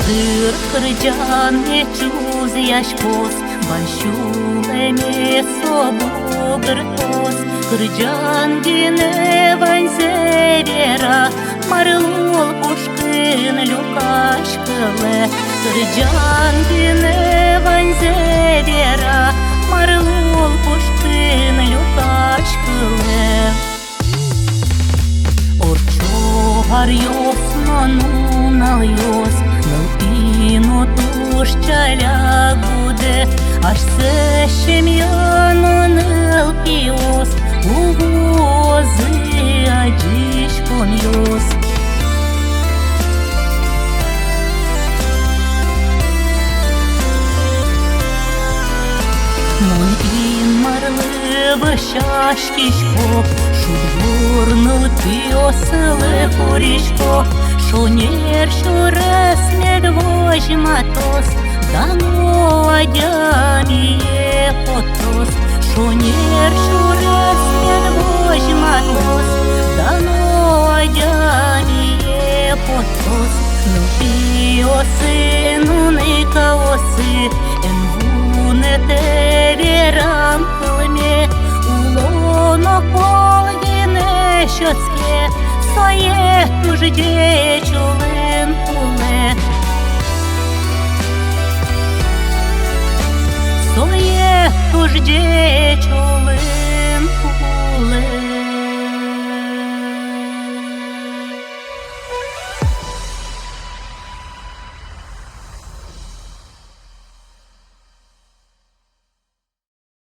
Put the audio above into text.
Hazır kırcan çuz yaşpos Banşuleme sobu gırtos Kırcan dine vanze vera Marlul puşkın lukaşkılı Kırcan dine vanze vera Marlul puşkın lukaşkılı Орчогар йос, но нунал йос Нылпину тушчаля буде Аж се щем'яно нылпіос Увози аджишкон йос Мон ин марлы шашкишко Шудворныл пиосылы куришко Шонер шурас медвож матос Дано адямие потос Шонер шурас медвож матос Дано адямие потос Ну пиосы, ну никаосы Энвуне теверам кылме Улоно полгине щоцке Своє тужде чулен пуле Своє тужде чулен